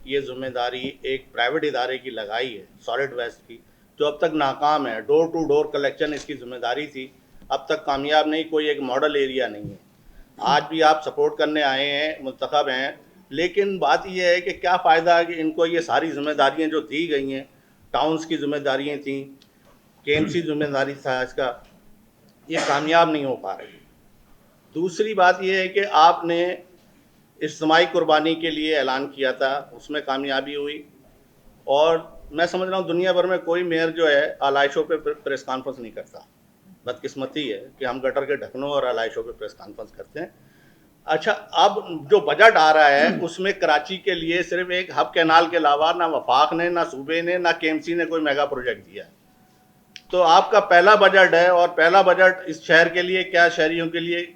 ये जिम्मेदारी एक प्राइवेट इदारे की लगाई है सॉलिड वेस्ट की, जो अब तक नाकाम है। डोर टू डोर कलेक्शन इसकी जिम्मेदारी थी, अब तक कामयाब नहीं, कोई एक मॉडल एरिया नहीं है। आज भी आप सपोर्ट करने आए हैं, मुंतखब हैं, लेकिन बात यह है कि क्या फ़ायदा है कि इनको ये सारी जिम्मेदारियाँ जो दी गई हैं, टाउन्स की जिम्मेदारियाँ थी, केएमसी जिम्मेदारी था इसका, ये कामयाब नहीं हो पा रही। दूसरी बात यह है कि आपने इज्तिमाई कुर्बानी के लिए ऐलान किया था, उसमें कामयाबी हुई, और मैं समझ रहा हूँ दुनिया भर में कोई मेयर जो है आलाइशों पे प्रेस कॉन्फ्रेंस नहीं करता। बदकिस्मती है कि हम गटर के ढक्कनों और आलाइशों पे प्रेस कॉन्फ्रेंस करते हैं। अच्छा, अब जो बजट आ रहा है उसमें कराची के लिए सिर्फ एक हब कैनाल के अलावा ना वफाक ने, ना सूबे ने, ना केएमसी ने कोई मेगा प्रोजेक्ट दिया है। तो आपका पहला बजट है, और पहला बजट इस शहर के लिए क्या, शहरियों के लिए,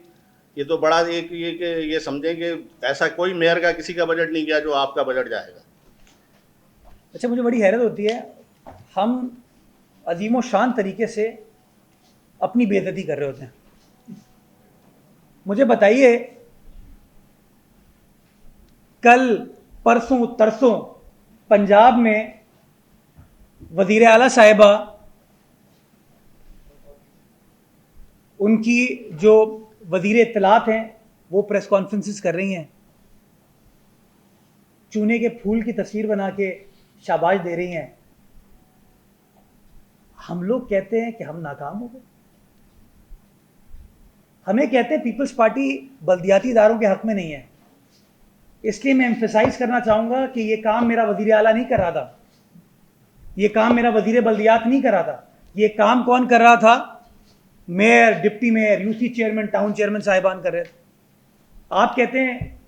ये तो बड़ा एक ये समझें कि ऐसा कोई मेयर का किसी का बजट नहीं गया जो आपका बजट जाएगा। अच्छा, मुझे बड़ी हैरत होती है, हम अजीम शान तरीके से अपनी बेइज्जती कर रहे होते हैं। मुझे बताइए, कल परसों तरसों पंजाब में वज़ीर आला साहिबा, उनकी जो वज़ीर इत्तलात हैं, वो प्रेस कॉन्फ्रेंसेस कर रही हैं, चूने के फूल की तस्वीर बना के शाबाश दे रही हैं। हम लोग कहते हैं कि हम नाकाम हो गए। हमें कहते हैं पीपल्स पार्टी बल्दियाती इदारों के हक में नहीं है। इसलिए मैं एम्फेसाइज करना चाहूँगा कि ये काम मेरा वज़ीर आला नहीं कर रहा था, ये काम मेरा वज़ीर बल्दियात नहीं कर रहा था। ये काम कौन कर रहा था? Mayor, deputy mayor, UC chairman, town chairman साहिबान कर रहे थे। आप कहते हैं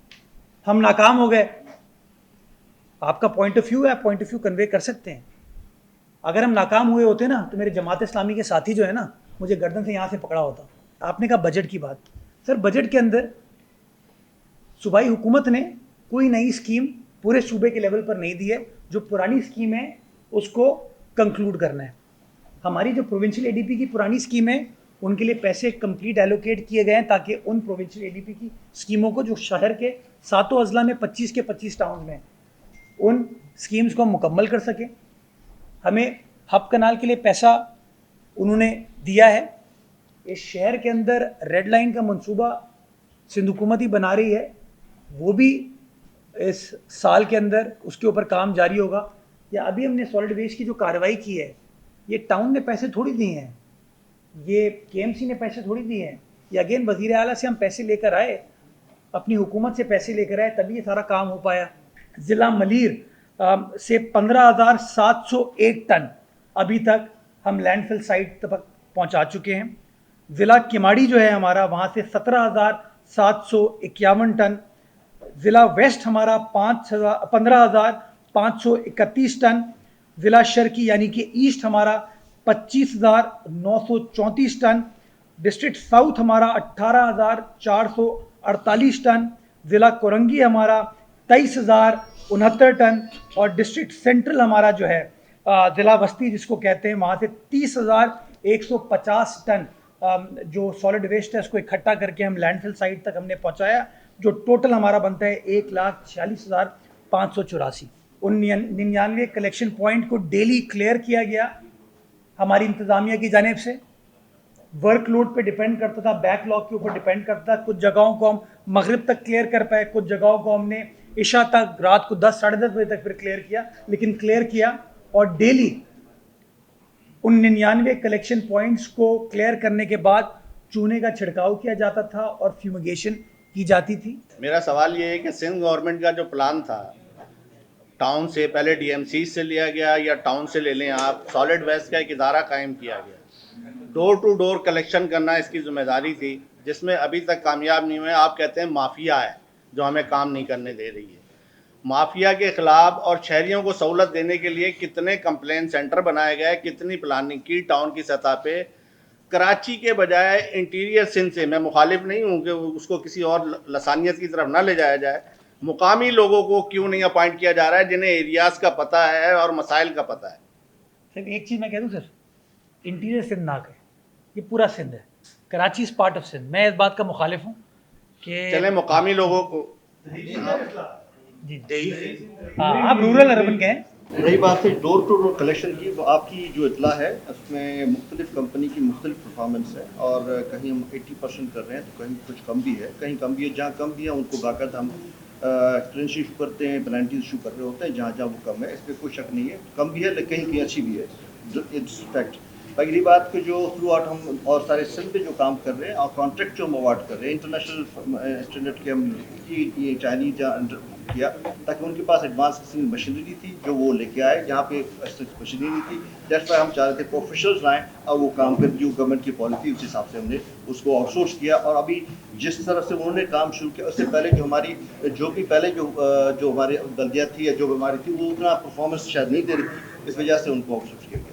हम नाकाम हो गए। आपका पॉइंट ऑफ व्यू है, आप पॉइंट ऑफ व्यू कन्वे कर सकते हैं। अगर हम नाकाम हुए होते ना तो मेरे जमात इस्लामी के साथी जो है ना, मुझे गर्दन से यहाँ से पकड़ा होता। आपने कहा बजट की बात, सर बजट के अंदर सूबाई हुकूमत ने कोई नई स्कीम पूरे सूबे के लेवल पर नहीं दी है। जो पुरानी स्कीम है उसको कंक्लूड करना है। हमारी जो प्रोविंशियल एडीपी की पुरानी स्कीम है उनके लिए पैसे कंप्लीट एलोकेट किए गए हैं, ताकि उन प्रोविंशियल एडीपी की स्कीमों को जो शहर के 7 अजला में 25 के 25 टाउन में, उन स्कीम्स को हम मुकम्मल कर सकें। हमें हब कनाल के लिए पैसा उन्होंने दिया है। इस शहर के अंदर रेड लाइन का मंसूबा सिंध हुकूमत ही बना रही है, वो भी इस साल के अंदर उसके ऊपर काम जारी होगा। या अभी हमने सॉलिड वेस्ट की जो कार्रवाई की है, ये टाउन ने पैसे थोड़ी दिए हैं, ये केएमसी ने पैसे थोड़ी दिए हैं, ये अगेन वज़ीर आला से हम पैसे लेकर आए, अपनी हुकूमत से पैसे लेकर आए, तभी ये सारा काम हो पाया। ज़िला मलीर से 15,701 टन अभी तक हम लैंडफिल साइट तक पहुंचा चुके हैं। ज़िला किमाड़ी जो है हमारा, वहाँ से 17,751 टन। ज़िला वेस्ट हमारा 15,531 टन। ज़िला शर्की यानी कि ईस्ट हमारा 25,934 टन। डिस्ट्रिक्ट साउथ हमारा 18,448 टन। ज़िला कोरंगी हमारा 23,069 टन। और डिस्ट्रिक्ट सेंट्रल हमारा जो है ज़िला वस्ती जिसको कहते हैं, वहाँ से 30,150 टन जो सॉलिड वेस्ट है उसको इकट्ठा करके हम लैंडफिल साइट तक हमने पहुँचाया, जो टोटल हमारा बनता है 1,46,584। उन 99 कलेक्शन पॉइंट को डेली क्लियर किया गया हमारी इंतज़ामिया की जानिब से। वर्कलोड पे डिपेंड करता था, बैकलॉग के ऊपर डिपेंड करता था। कुछ जगहों को हम मगरिब तक क्लियर कर पाए, कुछ जगहों को हमने इशा तक, रात को 10 साढ़े 10 बजे तक फिर क्लियर किया, लेकिन क्लियर किया। और डेली उन 99 कलेक्शन पॉइंट्स को क्लियर करने के बाद चूने का छिड़काव किया जाता था और फ्यूमिगेशन की जाती थी। मेरा सवाल ये है कि सिंध गवर्नमेंट का जो प्लान था, टाउन से पहले डीएमसी से लिया गया या टाउन से ले लें आप, सॉलिड वेस्ट का एक इदारा कायम किया गया, डोर टू डोर कलेक्शन करना इसकी जिम्मेदारी थी, जिसमें अभी तक कामयाब नहीं हुए। आप कहते हैं माफिया है जो हमें काम नहीं करने दे रही है। माफिया के खिलाफ और शहरियों को सहूलत देने के लिए कितने कंप्लेन सेंटर बनाए गए, कितनी प्लानिंग की टाउन की सतह पे। कराची के बजाय इंटीरियर सिंध से, मैं मुखालिफ नहीं हूँ कि उसको किसी और लसानियत की तरफ ना ले जाया जाए, मुकामी लोगों को क्यों नहीं अपॉइंट किया जा रहा है जिन्हें एरियाज का पता है और मसाइल का पता है। सर एक चीज़ मैं कह दूँ सर, इंटीरियर सिंध ना कहे, ये पूरा सिंध है, Karachi is part of Sindh. मैं इस बात का मुखालिफ हूँ कि चले मुकामी लोगों को जी देही से हाँ आप रूरल अर्बन के हैं। रही बात है डोर टू डोर कलेक्शन की, वो आपकी जो इतला है उसमें मुख्तलिफ कंपनी की मुख्तलिफ परफॉर्मेंस है और कहीं हम 80% कर रहे हैं तो कहीं कुछ कम भी है, कहीं कम भी है। जहाँ कम भी है उनको बाकायदा हम एक्सपीरियंस इशू करते हैं, पेनल्टीज इशू कर रहे होते हैं। जहाँ जहाँ वो कम है इस पर कोई शक नहीं है, कम भी है लेकिन कहीं कहीं अच्छी भी है, इट्स फैक्ट। बाकी बात कि जो थ्रू आउट हम और सारे सिल पे जो काम कर रहे हैं और कॉन्ट्रैक्ट जो हम अवार्ड कर रहे हैं इंटरनेशनल स्टैंडर्ड के हम ये चाइनीज किया ताकि उनके पास एडवांस किस्म की मशीनरी थी जो वो लेके आए, जहाँ पे मशीनरी नहीं थी। दैट्स वाई हम चाह रहे थे प्रोफेशनल्स आएँ और वो काम कर, जो गवर्नमेंट की पॉलिसी उस हिसाब से हमने उसको आउटसोर्स किया। और अभी जिस तरह से उन्होंने काम शुरू किया उससे पहले जो हमारी जो हमारी बल्दियात थी या जो हमारी थी वो उतना परफॉर्मेंस शायद नहीं दे रही थी, इस वजह से उनको आउटसोर्स किया गया।